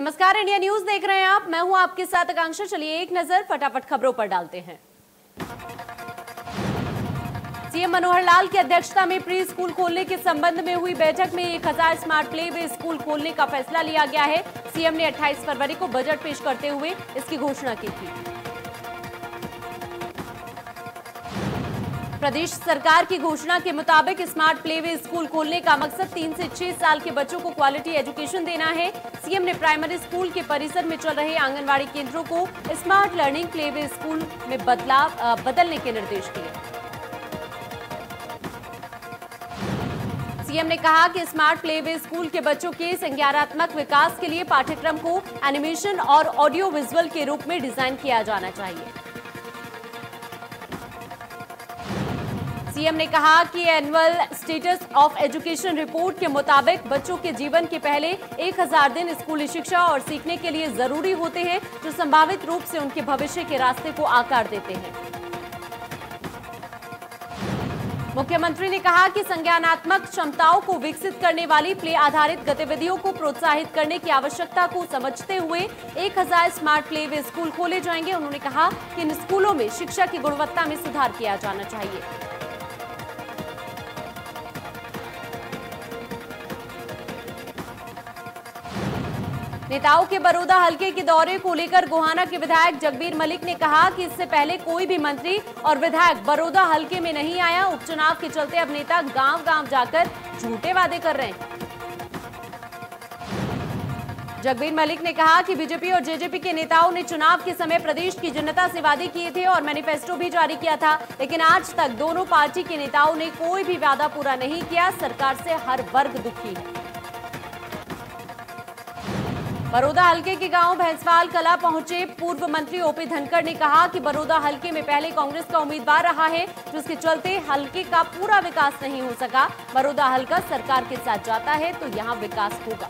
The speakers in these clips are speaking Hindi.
नमस्कार, इंडिया न्यूज देख रहे हैं आप। मैं हूं आपके साथ आकांक्षा। चलिए एक नजर फटाफट खबरों पर डालते हैं। सीएम मनोहर लाल की अध्यक्षता में प्री स्कूल खोलने के संबंध में हुई बैठक में 1000 स्मार्ट प्ले वे स्कूल खोलने का फैसला लिया गया है। सीएम ने 28 फरवरी को बजट पेश करते हुए इसकी घोषणा की थी। प्रदेश सरकार की घोषणा के मुताबिक स्मार्ट प्ले वे स्कूल खोलने का मकसद 3 से 6 साल के बच्चों को क्वालिटी एजुकेशन देना है। सीएम ने प्राइमरी स्कूल के परिसर में चल रहे आंगनवाड़ी केंद्रों को smart learning play way school में बदलने के निर्देश दिए। सीएम ने कहा कि स्मार्ट प्ले वे स्कूल के बच्चों के संज्ञानात्मक विकास के लिए पाठ्यक्रम को एनिमेशन और ऑडियो विजुअल के रूप में डिजाइन किया जाना चाहिए। सीएम ने कहा कि annual status of education report के मुताबिक बच्चों के जीवन के पहले 1000 दिन स्कूली शिक्षा और सीखने के लिए जरूरी होते हैं, जो संभावित रूप से उनके भविष्य के रास्ते को आकार देते हैं। मुख्यमंत्री ने कहा कि संज्ञानात्मक क्षमताओं को विकसित करने वाली प्ले आधारित गतिविधियों को प्रोत्साहित करने की आवश्यकता को समझते हुए 1000 स्मार्ट प्ले वे स्कूल खोले जाएंगे। उन्होंने कहा कि इन स्कूलों में शिक्षा की गुणवत्ता में सुधार किया जाना चाहिए। नेताओं के बरोदा हलके के दौरे को लेकर गोहाना के विधायक जगबीर मलिक ने कहा कि इससे पहले कोई भी मंत्री और विधायक बरोदा हलके में नहीं आया। उपचुनाव के चलते अब नेता गांव-गांव जाकर झूठे वादे कर रहे हैं। जगबीर मलिक ने कहा कि बीजेपी और जेजेपी के नेताओं ने चुनाव के समय प्रदेश की जनता से वादे किए थे और मैनिफेस्टो भी जारी किया था, लेकिन आज तक दोनों पार्टी के नेताओं ने कोई भी वादा पूरा नहीं किया। सरकार से हर वर्ग दुखी है। बरोदा हलके के गांव भैंसवाल कला पहुंचे पूर्व मंत्री ओपी धनखड़ ने कहा कि बरोदा हलके में पहले कांग्रेस का उम्मीदवार रहा है, जिसके चलते हलके का पूरा विकास नहीं हो सका। बरोदा हलका सरकार के साथ जाता है तो यहां विकास होगा।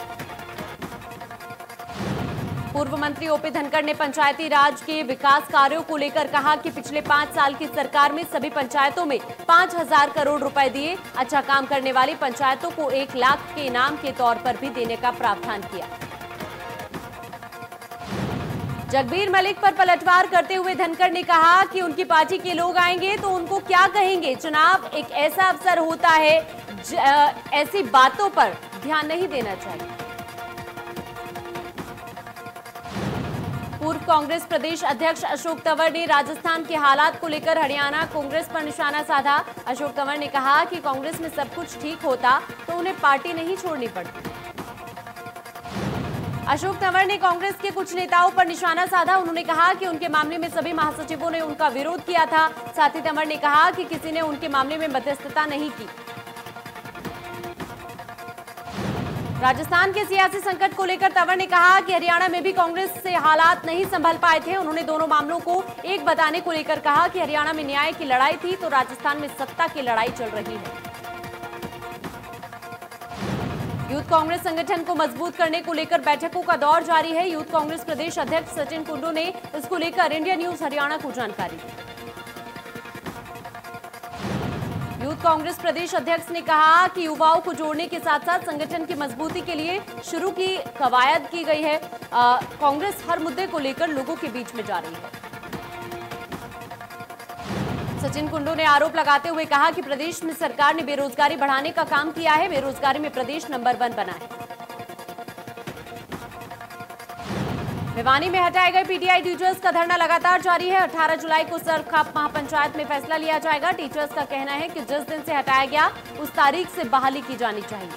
पूर्व मंत्री ओपी धनखड़ ने पंचायती राज के विकास कार्यों को लेकर कहा कि पिछले 5 साल की सरकार में सभी पंचायतों में 5000 करोड़ रुपए दिए। अच्छा काम करने वाली पंचायतों को 1 लाख के इनाम के तौर पर भी देने का प्रावधान किया। जगबीर मलिक पर पलटवार करते हुए धनखड़ ने कहा कि उनकी पार्टी के लोग आएंगे तो उनको क्या कहेंगे। चुनाव एक ऐसा अवसर होता है, ऐसी बातों पर ध्यान नहीं देना चाहिए। पूर्व कांग्रेस प्रदेश अध्यक्ष अशोक तंवर ने राजस्थान के हालात को लेकर हरियाणा कांग्रेस पर निशाना साधा। अशोक तंवर ने कहा कि कांग्रेस में सब कुछ ठीक होता तो उन्हें पार्टी नहीं छोड़नी पड़ती। अशोक तंवर ने कांग्रेस के कुछ नेताओं पर निशाना साधा। उन्होंने कहा कि उनके मामले में सभी महासचिवों ने उनका विरोध किया था। साथ ही तंवर ने कहा कि किसी ने उनके मामले में मध्यस्थता नहीं की। राजस्थान के सियासी संकट को लेकर तंवर ने कहा कि हरियाणा में भी कांग्रेस से हालात नहीं संभल पाए थे। उन्होंने दोनों मामलों को एक बताने को लेकर कहा कि हरियाणा में न्याय की लड़ाई थी तो राजस्थान में सत्ता की लड़ाई चल रही है। यूथ कांग्रेस संगठन को मजबूत करने को लेकर बैठकों का दौर जारी है। यूथ कांग्रेस प्रदेश अध्यक्ष सचिन कुंडू ने इसको लेकर इंडिया न्यूज हरियाणा को जानकारी दी। यूथ कांग्रेस प्रदेश अध्यक्ष ने कहा कि युवाओं को जोड़ने के साथ साथ संगठन की मजबूती के लिए शुरू की कवायद की गई है। कांग्रेस हर मुद्दे को लेकर लोगों के बीच में जा रही है। सचिन कुंडू ने आरोप लगाते हुए कहा कि प्रदेश में सरकार ने बेरोजगारी बढ़ाने का काम किया है। बेरोजगारी में प्रदेश नंबर 1 बना है। भिवानी में हटाए गए पीटीआई टीचर्स का धरना लगातार जारी है। 18 जुलाई को सरखाप महापंचायत में फैसला लिया जाएगा। टीचर्स का कहना है कि जिस दिन से हटाया गया उस तारीख से बहाली की जानी चाहिए।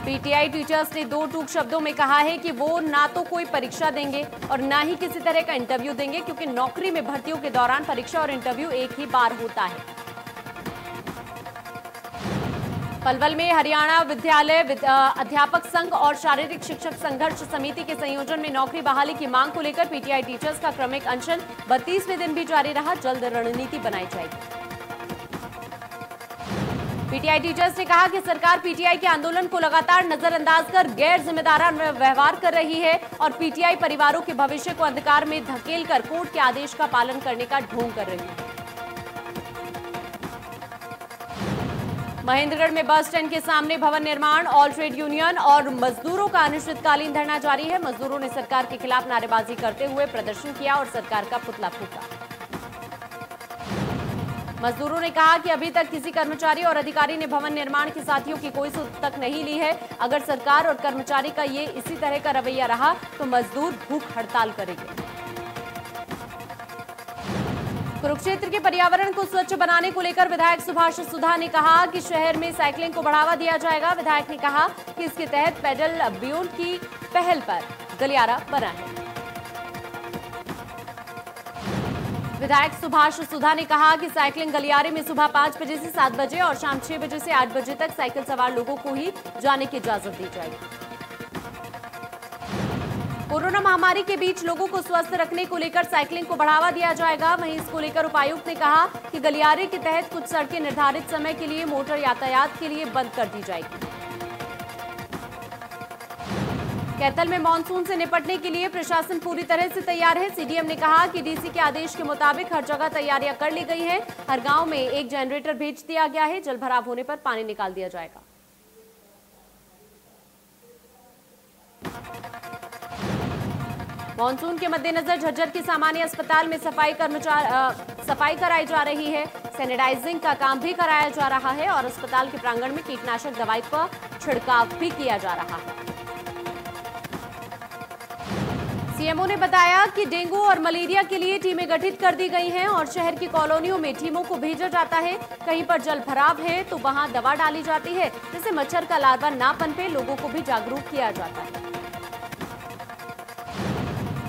पीटीआई टीचर्स ने 2 टूक शब्दों में कहा है कि वो ना तो कोई परीक्षा देंगे और ना ही किसी तरह का इंटरव्यू देंगे, क्योंकि नौकरी में भर्तियों के दौरान परीक्षा और इंटरव्यू एक ही बार होता है। पलवल में हरियाणा विद्यालय अध्यापक संघ और शारीरिक शिक्षक संघर्ष समिति के संयोजन में नौकरी बहाली की मांग को लेकर पीटीआई टीचर्स का क्रमिक अनशन 32वें दिन भी जारी रहा। जल्द रणनीति बनाई जाएगी। पीटीआई टीचर्स ने कहा कि सरकार पीटीआई के आंदोलन को लगातार नजरअंदाज कर गैर जिम्मेदाराना व्यवहार कर रही है और पीटीआई परिवारों के भविष्य को अंधकार में धकेलकर कोर्ट के आदेश का पालन करने का ढोंग कर रही है। महेंद्रगढ़ में बस स्टैंड के सामने भवन निर्माण, ऑल ट्रेड यूनियन और मजदूरों का अनिश्चितकालीन धरना जारी है। मजदूरों ने सरकार के खिलाफ नारेबाजी करते हुए प्रदर्शन किया और सरकार का पुतला फूंका। मजदूरों ने कहा कि अभी तक किसी कर्मचारी और अधिकारी ने भवन निर्माण के साथियों की कोई सूद तक नहीं ली है। अगर सरकार और कर्मचारी का ये इसी तरह का रवैया रहा तो मजदूर भूख हड़ताल करेंगे। कुरुक्षेत्र के पर्यावरण को स्वच्छ बनाने को लेकर विधायक सुभाष सुधा ने कहा कि शहर में साइकिलिंग को बढ़ावा दिया जाएगा। विधायक ने कहा कि इसके तहत पेडल बियॉन्ड की पहल पर गलियारा बना है। विधायक सुभाष सुधा ने कहा कि साइकिलिंग गलियारे में सुबह 5 बजे से 7 बजे और शाम 6 बजे से 8 बजे तक साइकिल सवार लोगों को ही जाने की इजाजत दी जाएगी। कोरोना महामारी के बीच लोगों को स्वस्थ रखने को लेकर साइकिलिंग को बढ़ावा दिया जाएगा। वहीं इसको लेकर उपायुक्त ने कहा कि गलियारे के तहत कुछ सड़कें निर्धारित समय के लिए मोटर यातायात के लिए बंद कर दी जाएगी। कैथल में मानसून से निपटने के लिए प्रशासन पूरी तरह से तैयार है। सीडीएम ने कहा कि डीसी के आदेश के मुताबिक हर जगह तैयारियां कर ली गई हैं। हर गांव में एक जनरेटर भेज दिया गया है। जल भराव होने पर पानी निकाल दिया जाएगा। मानसून के मद्देनजर झज्जर के सामान्य अस्पताल में सफाई कराई जा रही है। सैनिटाइजिंग का काम भी कराया जा रहा है और अस्पताल के प्रांगण में कीटनाशक दवाई का छिड़काव भी किया जा रहा है। सीएमओ ने बताया कि डेंगू और मलेरिया के लिए टीमें गठित कर दी गई हैं और शहर की कॉलोनियों में टीमों को भेजा जाता है। कहीं पर जल भराव है तो वहां दवा डाली जाती है जिससे मच्छर का लार्वा ना पनपे। लोगों को भी जागरूक किया जाता है।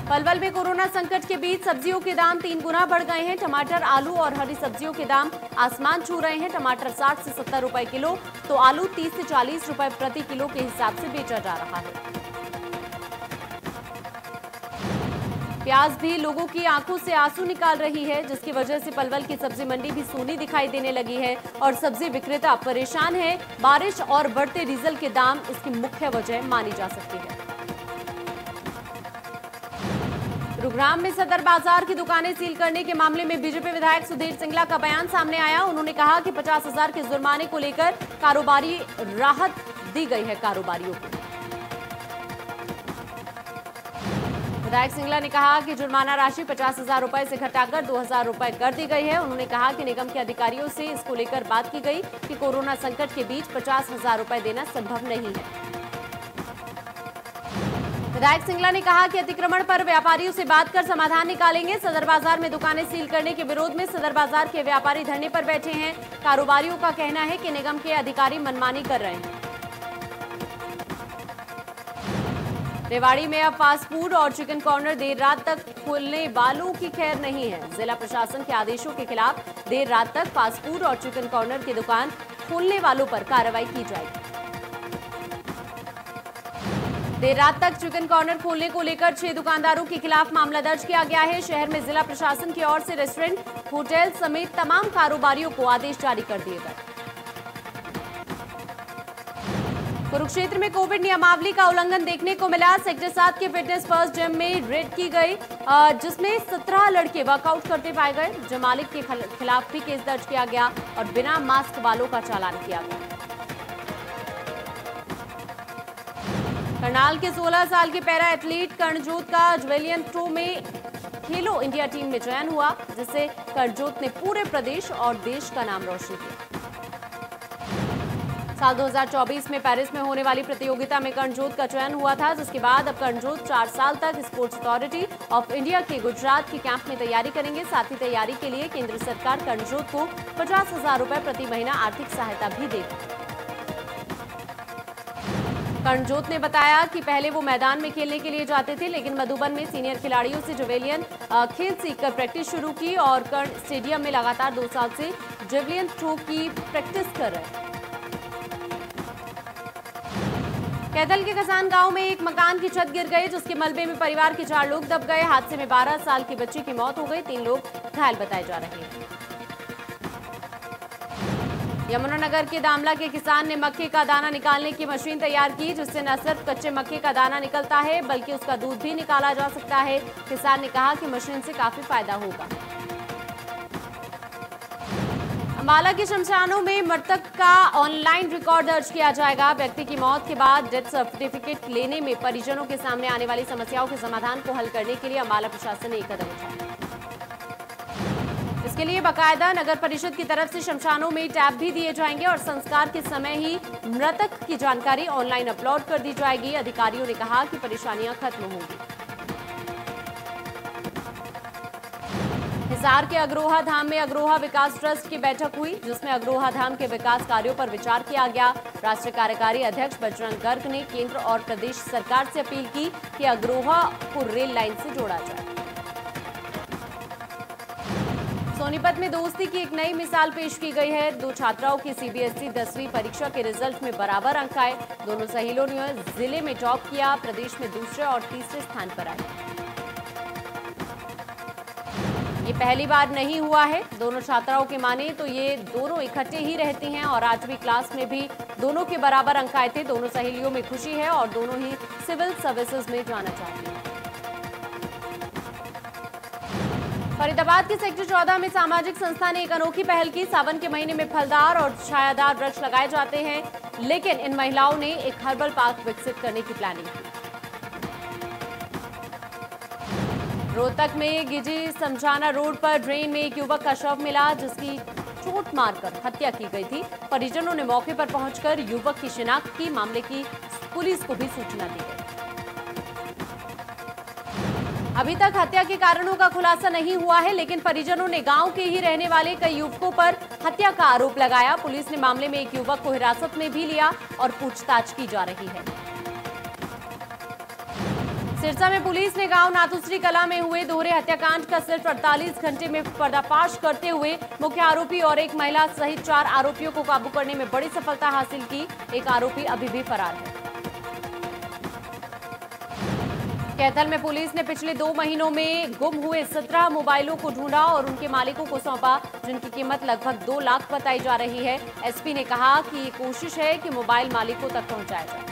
पलवल में कोरोना संकट के बीच सब्जियों के दाम 3 गुना बढ़ गए हैं। टमाटर, आलू और हरी सब्जियों के दाम आसमान छू रहे हैं। टमाटर 60 से 70 रुपए किलो तो आलू 30 से 40 रुपए प्रति किलो के हिसाब से बेचा जा रहा है। प्याज भी लोगों की आंखों से आंसू निकाल रही है, जिसकी वजह से पलवल की सब्जी मंडी भी सूनी दिखाई देने लगी है और सब्जी विक्रेता परेशान है। बारिश और बढ़ते डीजल के दाम इसकी मुख्य वजह मानी जा सकती है। गुरुग्राम में सदर बाजार की दुकानें सील करने के मामले में बीजेपी विधायक सुधीर सिंगला का बयान सामने आया। उन्होंने कहा कि 50,000 के जुर्माने को लेकर कारोबारी राहत दी गई है कारोबारियों को। विधायक सिंगला ने कहा कि जुर्माना राशि 50,000 रुपए से घटाकर 2,000 रुपए कर दी गई है। उन्होंने कहा कि निगम के अधिकारियों से इसको लेकर बात की गई कि कोरोना संकट के बीच 50,000 रुपए देना संभव नहीं है। विधायक सिंगला ने कहा कि अतिक्रमण पर व्यापारियों से बात कर समाधान निकालेंगे। सदर बाजार में दुकानें सील करने के विरोध में सदर बाजार के व्यापारी धरने पर बैठे हैं। कारोबारियों का कहना है कि निगम के अधिकारी मनमानी कर रहे हैं। रेवाड़ी में अब फास्ट फूड और चिकन कॉर्नर देर रात तक खुलने वालों की खैर नहीं है। जिला प्रशासन के आदेशों के खिलाफ देर रात तक फास्ट फूड और चिकन कॉर्नर की दुकान खोलने वालों पर कार्रवाई की जाएगी। देर रात तक चिकन कॉर्नर खोलने को लेकर 6 दुकानदारों के खिलाफ मामला दर्ज किया गया है। शहर में जिला प्रशासन की ओर से रेस्टोरेंट, होटल समेत तमाम कारोबारियों को आदेश जारी कर दिए गए। कुरुक्षेत्र में कोविड नियमावली का उल्लंघन देखने को मिला। सेक्टर 7 के फिटनेस फर्स्ट जिम में रेड की गई, जिसमें 17 लड़के वर्कआउट करते पाए गए। जिम मालिक के खिलाफ भी केस दर्ज किया गया और बिना मास्क वालों का चालान किया गया। करनाल के 16 साल के पैरा एथलीट कर्णजोत का ज्वेलियन थ्रो में खेलो इंडिया टीम में चयन हुआ, जिससे कर्णजोत ने पूरे प्रदेश और देश का नाम रोशन किया। साल 2024 में पेरिस में होने वाली प्रतियोगिता में कर्णजोत का चयन हुआ था, जिसके बाद अब कर्णजोत 4 साल तक स्पोर्ट्स अथॉरिटी ऑफ इंडिया के गुजरात के कैंप में तैयारी करेंगे। साथ ही तैयारी के लिए केंद्र सरकार कर्णजोत को 50,000 रुपए प्रति महीना आर्थिक सहायता भी देगी। कर्णजोत ने बताया कि पहले वो मैदान में खेलने के लिए जाते थे, लेकिन मधुबन में सीनियर खिलाड़ियों से जेवेलियन खेल सीखकर प्रैक्टिस शुरू की और कर्ण स्टेडियम में लगातार 2 साल से जेवेलियन थ्रो की प्रैक्टिस कर रहे हैं। कैथल के कसान गांव में एक मकान की छत गिर गई, जिसके मलबे में परिवार के 4 लोग दब गए। हादसे में 12 साल के बच्चे की मौत हो गई, 3 लोग घायल बताए जा रहे हैं। यमुनानगर के दामला के किसान ने मक्के का दाना निकालने की मशीन तैयार की, जिससे न सिर्फ कच्चे मक्के का दाना निकलता है बल्कि उसका दूध भी निकाला जा सकता है। किसान ने कहा कि मशीन से काफी फायदा होगा। अंबाला के शमशानों में मृतक का ऑनलाइन रिकॉर्ड दर्ज किया जाएगा। व्यक्ति की मौत के बाद डेथ सर्टिफिकेट लेने में परिजनों के सामने आने वाली समस्याओं के समाधान को हल करने के लिए अंबाला प्रशासन ने एक कदम उठाया। इसके लिए बाकायदा नगर परिषद की तरफ से शमशानों में टैब भी दिए जाएंगे और संस्कार के समय ही मृतक की जानकारी ऑनलाइन अपलोड कर दी जाएगी। अधिकारियों ने कहा कि परेशानियां खत्म होंगी। हिसार के अग्रोहा धाम में अग्रोहा विकास ट्रस्ट की बैठक हुई, जिसमें अग्रोहा धाम के विकास कार्यों पर विचार किया गया। राष्ट्रीय कार्यकारी अध्यक्ष बजरंग गर्ग ने केंद्र और प्रदेश सरकार से अपील की कि अग्रोहा को रेल लाइन से जोड़ा जाए। सोनीपत में दोस्ती की एक नई मिसाल पेश की गई है। दो छात्राओं की सीबीएसई 10वीं परीक्षा के रिजल्ट में बराबर अंक आए। दोनों सहेलियों ने जिले में टॉप किया, प्रदेश में दूसरे और तीसरे स्थान पर आए। ये पहली बार नहीं हुआ है। दोनों छात्राओं के माने तो ये दोनों इकट्ठे ही रहती हैं और 8वीं क्लास में भी दोनों के बराबर अंक आए थे। दोनों सहेलियों में खुशी है और दोनों ही सिविल सर्विसेज में जाना चाहती हैं। फरीदाबाद के सेक्टर 14 में सामाजिक संस्था ने एक अनोखी पहल की। सावन के महीने में फलदार और छायादार वृक्ष लगाए जाते हैं, लेकिन इन महिलाओं ने एक हर्बल पार्क विकसित करने की प्लानिंग की। रोहतक में गिजी समझाना रोड पर ड्रेन में एक युवक का शव मिला, जिसकी चोट मारकर हत्या की गई थी। परिजनों ने मौके पर पहुंचकर युवक की शिनाख्त की। मामले की पुलिस को भी सूचना दी गई। अभी तक हत्या के कारणों का खुलासा नहीं हुआ है, लेकिन परिजनों ने गांव के ही रहने वाले कई युवकों पर हत्या का आरोप लगाया। पुलिस ने मामले में एक युवक को हिरासत में भी लिया और पूछताछ की जा रही है। सिरसा में पुलिस ने गांव नाथुश्री कला में हुए दोहरे हत्याकांड का सिर्फ 48 घंटे में पर्दाफाश करते हुए मुख्य आरोपी और एक महिला सहित 4 आरोपियों को काबू करने में बड़ी सफलता हासिल की। एक आरोपी अभी भी फरार है। कैथल में पुलिस ने पिछले 2 महीनों में गुम हुए 17 मोबाइलों को ढूंढा और उनके मालिकों को सौंपा, जिनकी कीमत लगभग 2 लाख बताई जा रही है। एसपी ने कहा कि ये कोशिश है कि मोबाइल मालिकों तक पहुंचाया जाए।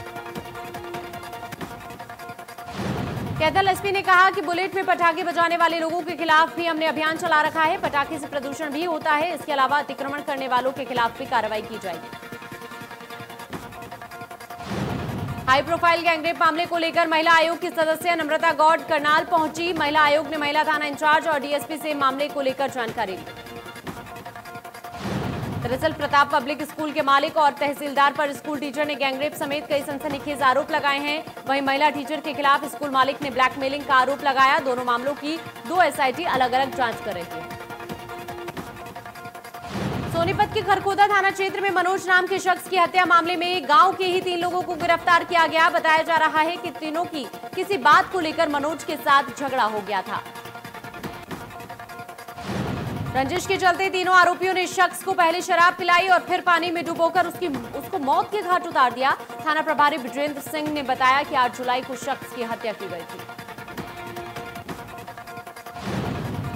कैथल एसपी ने कहा कि बुलेट में पटाखे बजाने वाले लोगों के खिलाफ भी हमने अभियान चला रखा है। पटाखे से प्रदूषण भी होता है। इसके अलावा अतिक्रमण करने वालों के खिलाफ भी कार्रवाई की जाएगी। हाई प्रोफाइल गैंगरेप मामले को लेकर महिला आयोग की सदस्य नम्रता गौड़ करनाल पहुंची। महिला आयोग ने महिला थाना इंचार्ज और डीएसपी से मामले को लेकर जानकारी ली। दरअसल प्रताप पब्लिक स्कूल के मालिक और तहसीलदार पर स्कूल टीचर ने गैंगरेप समेत कई सनसनीखेज आरोप लगाए हैं। वहीं महिला टीचर के खिलाफ स्कूल मालिक ने ब्लैकमेलिंग का आरोप लगाया। दोनों मामलों की 2 एसआईटी अलग अलग जांच कर रही है। सोनीपत के खरखोदा थाना क्षेत्र में मनोज नाम के शख्स की हत्या मामले में गांव के ही 3 लोगों को गिरफ्तार किया गया। बताया जा रहा है कि तीनों की किसी बात को लेकर मनोज के साथ झगड़ा हो गया था। रंजिश के चलते तीनों आरोपियों ने शख्स को पहले शराब पिलाई और फिर पानी में डुबोकर उसको मौत के घाट उतार दिया। थाना प्रभारी विजेंद्र सिंह ने बताया कि 8 जुलाई को शख्स की हत्या की गई थी।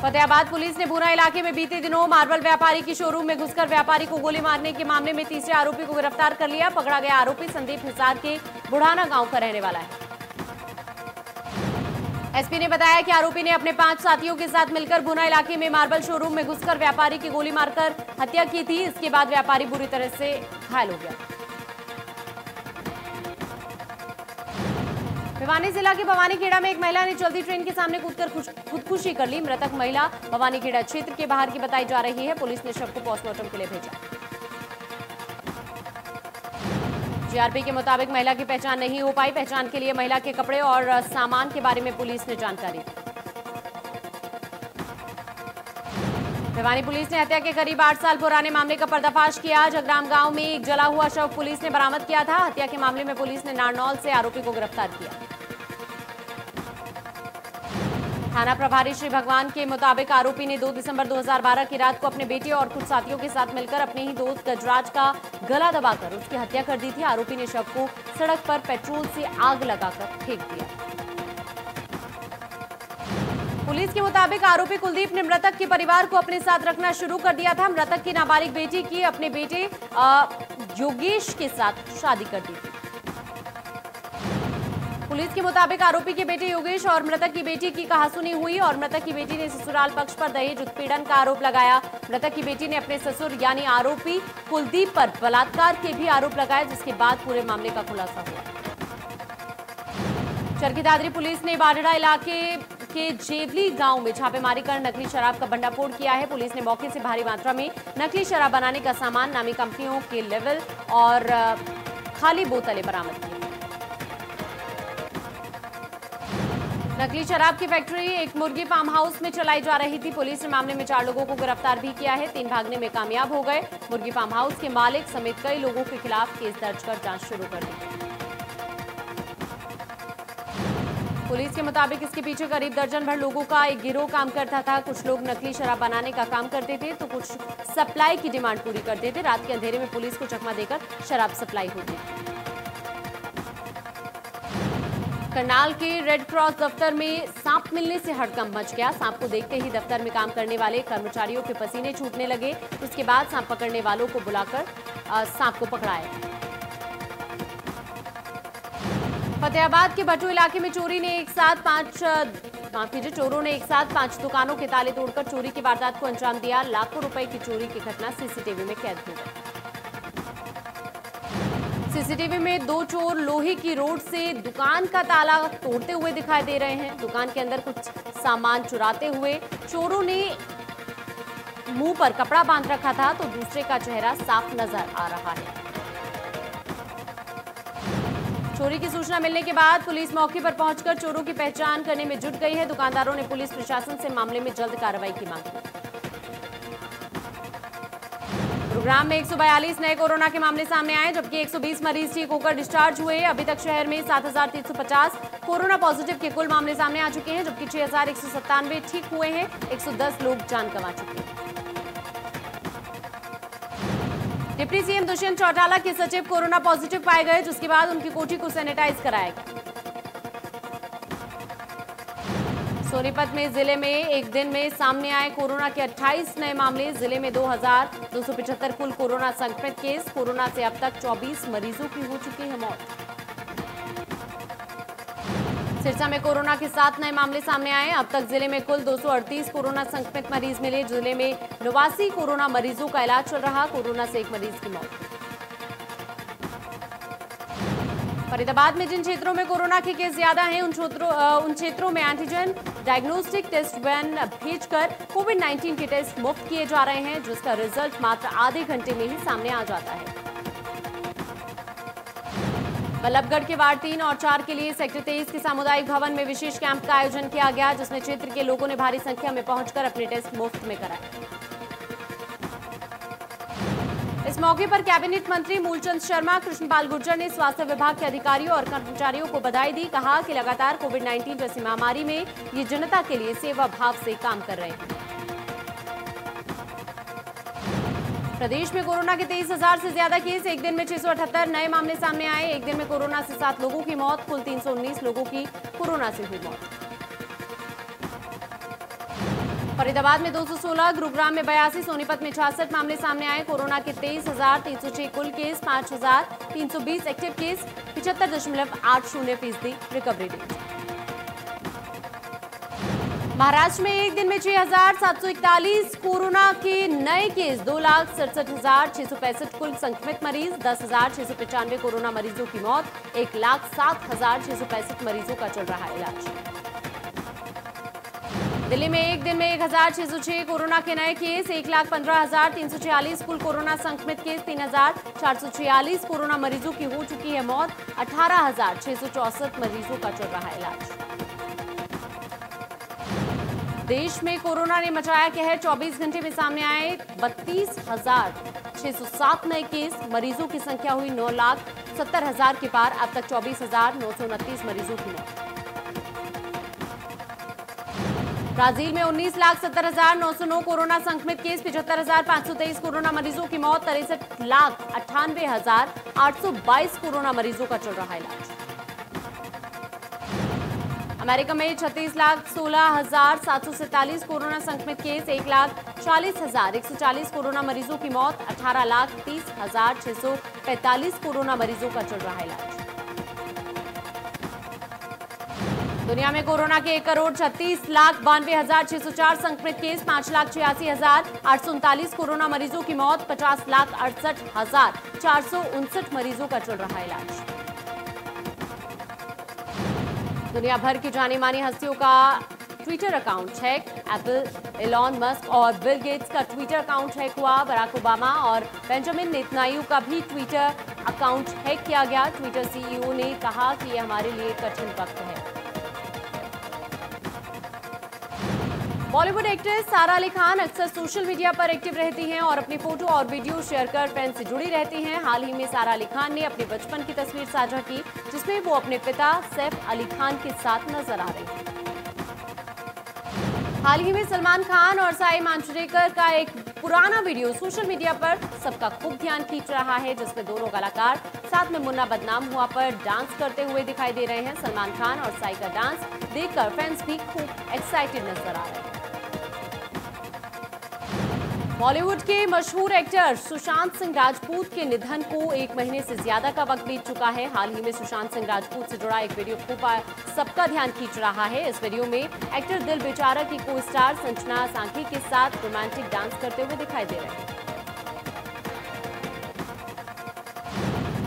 फतेहाबाद पुलिस ने पूना इलाके में बीते दिनों मार्बल व्यापारी की शोरूम में घुसकर व्यापारी को गोली मारने के मामले में तीसरे आरोपी को गिरफ्तार कर लिया। पकड़ा गया आरोपी संदीप हिसार के बुढ़ाना गांव का रहने वाला है। एसपी ने बताया कि आरोपी ने अपने 5 साथियों के साथ मिलकर भुना इलाके में मार्बल शोरूम में घुसकर व्यापारी की गोली मारकर हत्या की थी। इसके बाद व्यापारी बुरी तरह से घायल हो गया। भिवानी जिला के भवानीखेड़ा में एक महिला ने चलती ट्रेन के सामने कूदकर खुदकुशी कर ली। मृतक महिला भवानीखेड़ा क्षेत्र के बाहर की बताई जा रही है। पुलिस ने शव को पोस्टमार्टम के लिए भेजा। जीआरपी के मुताबिक महिला की पहचान नहीं हो पाई। पहचान के लिए महिला के कपड़े और सामान के बारे में पुलिस ने जानकारी दी। भिवानी पुलिस ने हत्या के करीब 8 साल पुराने मामले का पर्दाफाश किया। जगराम गांव में एक जला हुआ शव पुलिस ने बरामद किया था। हत्या के मामले में पुलिस ने नारनौल से आरोपी को गिरफ्तार किया। थाना प्रभारी श्री भगवान के मुताबिक आरोपी ने 2 दिसंबर 2012 की रात को अपने बेटे और कुछ साथियों के साथ मिलकर अपने ही दोस्त गजराज का गला दबाकर उसकी हत्या कर दी थी। आरोपी ने शव को सड़क पर पेट्रोल से आग लगाकर फेंक दिया। पुलिस के मुताबिक आरोपी कुलदीप ने मृतक के परिवार को अपने साथ रखना शुरू कर दिया था। मृतक की नाबालिग बेटी की अपने बेटे योगेश के साथ शादी कर दी थी। पुलिस के मुताबिक आरोपी के बेटे योगेश और मृतक की बेटी की कहासुनी हुई और मृतक की बेटी ने ससुराल पक्ष पर दहेज उत्पीड़न का आरोप लगाया। मृतक की बेटी ने अपने ससुर यानी आरोपी कुलदीप पर बलात्कार के भी आरोप लगाए, जिसके बाद पूरे मामले का खुलासा हुआ। चरखी दादरी पुलिस ने बाडड़ा इलाके के जेवली गांव में छापेमारी कर नकली शराब का भंडाफोड़ किया है। पुलिस ने मौके से भारी मात्रा में नकली शराब बनाने का सामान, नामी कंपनियों के लेवल और खाली बोतलें बरामद की। नकली शराब की फैक्ट्री एक मुर्गी फार्म हाउस में चलाई जा रही थी। पुलिस ने मामले में 4 लोगों को गिरफ्तार भी किया है। 3 भागने में कामयाब हो गए। मुर्गी फार्म हाउस के मालिक समेत कई लोगों के खिलाफ केस दर्ज कर जांच शुरू कर दी। पुलिस के मुताबिक इसके पीछे करीब दर्जन भर लोगों का एक गिरोह काम करता था। कुछ लोग नकली शराब बनाने का काम करते थे तो कुछ सप्लाई की डिमांड पूरी करते थे। रात के अंधेरे में पुलिस को चकमा देकर शराब सप्लाई होती थी। करनाल के रेड क्रॉस दफ्तर में सांप मिलने से हड़कंप मच गया। सांप को देखते ही दफ्तर में काम करने वाले कर्मचारियों के पसीने छूटने लगे। उसके बाद सांप पकड़ने वालों को बुलाकर सांप को पकड़ाया। फतेहाबाद के भट्टू इलाके में चोरों ने एक साथ 5 दुकानों के ताले तोड़कर चोरी की वारदात को अंजाम दिया। लाखों रुपए की चोरी की घटना सीसीटीवी में कैद हो गई। सीसीटीवी में 2 चोर लोहे की रोड से दुकान का ताला तोड़ते हुए दिखाई दे रहे हैं। दुकान के अंदर कुछ सामान चुराते हुए चोरों ने मुंह पर कपड़ा बांध रखा था तो दूसरे का चेहरा साफ नजर आ रहा है। चोरी की सूचना मिलने के बाद पुलिस मौके पर पहुंचकर चोरों की पहचान करने में जुट गई है। दुकानदारों ने पुलिस प्रशासन से मामले में जल्द कार्रवाई की मांग की। गुरुग्राम में 142 नए कोरोना के मामले सामने आए, जबकि 120 मरीज ठीक होकर डिस्चार्ज हुए। अभी तक शहर में 7,350 कोरोना पॉजिटिव के कुल मामले सामने आ चुके हैं, जबकि 6,197 ठीक हुए हैं। 110 लोग जान गंवा चुके हैं। डिप्टी सीएम दुष्यंत चौटाला के सचिव कोरोना पॉजिटिव पाए गए, जिसके बाद उनकी कोठी को सैनिटाइज कराया गया। सोनीपत में जिले में एक दिन में सामने आए कोरोना के 28 नए मामले। जिले में 2,275 कुल कोरोना संक्रमित केस। कोरोना से अब तक 24 मरीजों की हो चुकी है मौत। सिरसा में कोरोना के 7 नए मामले सामने आए। अब तक जिले में कुल 238 कोरोना संक्रमित मरीज मिले। जिले में 89 कोरोना मरीजों का इलाज चल रहा। कोरोना से एक मरीज की मौत। फरीदाबाद में जिन क्षेत्रों में कोरोना के केस ज्यादा हैं उन क्षेत्रों में एंटीजन डायग्नोस्टिक टेस्ट वैन भेजकर कोविड-19 के टेस्ट मुफ्त किए जा रहे हैं, जिसका रिजल्ट मात्र आधे घंटे में ही सामने आ जाता है। बल्लभगढ़ के वार्ड 3 और 4 के लिए सेक्टर 23 के सामुदायिक भवन में विशेष कैंप का आयोजन किया गया, जिसमें क्षेत्र के लोगों ने भारी संख्या में पहुंचकर अपने टेस्ट मुफ्त में कराए। इस मौके पर कैबिनेट मंत्री मूलचंद शर्मा, कृष्णपाल गुर्जर ने स्वास्थ्य विभाग के अधिकारियों और कर्मचारियों को बधाई दी। कहा कि लगातार कोविड-19 जैसी महामारी में ये जनता के लिए सेवा भाव से काम कर रहे हैं। प्रदेश में कोरोना के 23,000 से ज्यादा केस। एक दिन में 678 नए मामले सामने आए। एक दिन में कोरोना से 7 लोगों की मौत। कुल 319 लोगों की कोरोना से हुई मौत। फरीदाबाद में 216, गुरुग्राम में 82, सोनीपत में 66 मामले सामने आए। कोरोना के 23,306 कुल case. 5,320 active case. 75.80% recovery rate. Maharashtra में एक दिन में 6,741 कोरोना के नए केस। 2,67,665 कुल संक्रमित मरीज। 10,695 कोरोना मरीजों की मौत। 1,07,665 मरीजों का चल रहा इलाज। दिल्ली में एक दिन में 1,606 कोरोना के नए केस। 1,15,346 कुल कोरोना संक्रमित केस। 3,446 कोरोना मरीजों की हो चुकी है मौत। 18,664 मरीजों का चल रहा इलाज। देश में कोरोना ने मचाया कहर। 24 घंटे में सामने आए 32,607 नए केस। मरीजों की संख्या हुई 9,70,000 के पार। अब तक 24,929 मरीजों की मौत। ब्राजील में 19,70,909 कोरोना संक्रमित केस। 75,523 कोरोना मरीजों की मौत। 63,98,822 कोरोना मरीजों का चल रहा इलाज। अमेरिका में 36,16,747 कोरोना संक्रमित केस। 1,40,140 कोरोना मरीजों की मौत। 18,30,645 कोरोना मरीजों का चल रहा इलाज। दुनिया में कोरोना के 1,36,92,604 संक्रमित केस, 5,86,839 कोरोना मरीजों की मौत, 50,68,459 मरीजों का चल रहा इलाज। दुनिया भर की जानी मानी हस्तियों का Twitter account hack, Apple, Elon Musk और बिल गेट्स का ट्विटर अकाउंट हैक हुआ। बराक ओबामा और बेंजामिन नेतन्याहू का भी ट्विटर अकाउंट हैक किया गया। ट्विटर सीईओ ने कहा कि यह हमारे लिए कठिन वक्त है। बॉलीवुड एक्ट्रेस सारा अली खान अक्सर सोशल मीडिया पर एक्टिव रहती हैं और अपनी फोटो और वीडियो शेयर कर फैंस से जुड़ी रहती हैं। हाल ही में सारा अली खान ने अपने बचपन की तस्वीर साझा की, जिसमें वो अपने पिता सैफ अली खान के साथ नजर आ रही हैं। हाल ही में सलमान खान और साई मांजरेकर का एक पुराना वीडियो सोशल मीडिया पर सबका खूब ध्यान खींच रहा है, जिसमें दोनों कलाकार साथ में मुन्ना बदनाम हुआ पर डांस करते हुए दिखाई दे रहे हैं। सलमान खान और साई का डांस देखकर फैंस भी खूब एक्साइटेड नजर आ रहे हैं। बॉलीवुड के मशहूर एक्टर सुशांत सिंह राजपूत के निधन को 1 महीने से ज्यादा का वक्त बीत चुका है। हाल ही में सुशांत सिंह राजपूत से जुड़ा एक वीडियो खूब सबका ध्यान खींच रहा है। इस वीडियो में एक्टर दिल बेचारा की को स्टार संजना सांघी के साथ रोमांटिक डांस करते हुए दिखाई दे रहे हैं।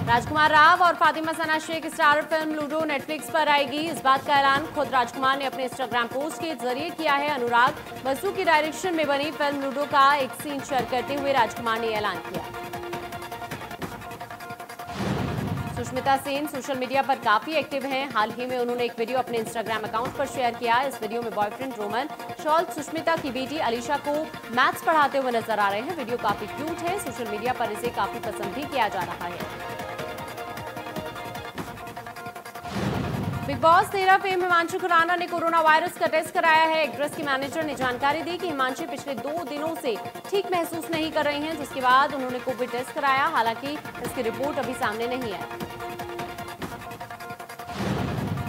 राजकुमार राव और Fatima Sana Shaikh star film Ludo Netflix पर आएगी। इस बात का ऐलान खुद राजकुमार ने अपने इंस्टाग्राम पोस्ट के जरिए किया है। अनुराग बसु की डायरेक्शन में बनी फिल्म लूडो का एक सीन शेयर करते हुए राजकुमार ने ऐलान किया। सुष्मिता सेन सोशल मीडिया पर काफी एक्टिव हैं। हाल ही में उन्होंने एक वीडियो अपने इंस्टाग्राम अकाउंट पर शेयर किया। इस वीडियो में बॉयफ्रेंड रोमन शॉल्ट सुष्मिता की बेटी अलीशा को मैथ्स पढ़ाते हुए नजर आ रहे हैं। वीडियो काफी क्यूट है। सोशल मीडिया पर इसे काफी पसंद भी किया जा रहा है। Bigg Boss 13 fame Himanshu Khurana ने कोरोना वायरस का टेस्ट कराया है। एक्ट्रेस की मैनेजर ने जानकारी दी कि हिमांशु पिछले 2 दिनों से ठीक महसूस नहीं कर रही हैं, जिसके बाद उन्होंने कोविड टेस्ट कराया। हालांकि इसकी रिपोर्ट अभी सामने नहीं आई।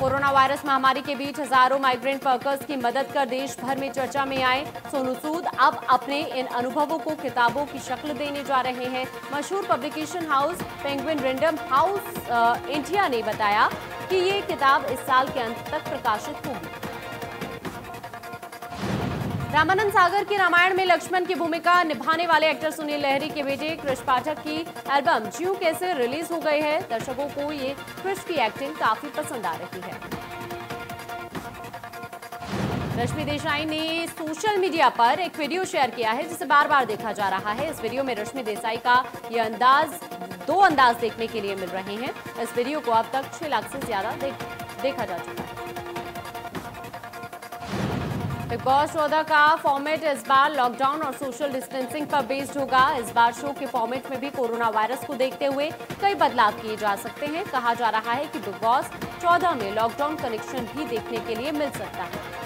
कोरोना वायरस महामारी के बीच हजारों माइग्रेंट वर्कर्स की मदद कर देश भर में चर्चा में आए सोनू सूद अब अपने इन अनुभवों को किताबों की शक्ल देने जा रहे हैं। मशहूर publication house penguin random house India ने बताया कि ये किताब इस साल के अंत तक प्रकाशित होगी। रामानंद सागर की रामायण में लक्ष्मण की भूमिका निभाने वाले एक्टर सुनील लहरी के बेटे कृष पाठक की एल्बम ज्यूं कैसे रिलीज हो गई है। दर्शकों को ये कृष की एक्टिंग काफी पसंद आ रही है। रश्मि देसाई ने सोशल मीडिया पर एक वीडियो शेयर किया है, जिसे बार बार देखा जा रहा है। इस वीडियो में रश्मि देसाई का ये दो अंदाज देखने के लिए मिल रहे हैं। इस वीडियो को अब तक 6 लाख से ज्यादा देखा जा चुका है। बिग बॉस 14 का फॉर्मेट इस बार लॉकडाउन और सोशल डिस्टेंसिंग पर बेस्ड होगा। इस बार शो के फॉर्मेट में भी कोरोना वायरस को देखते हुए कई बदलाव किए जा सकते हैं। कहा जा रहा है कि बिग बॉस 14 में लॉकडाउन कनेक्शन भी देखने के लिए मिल सकता है।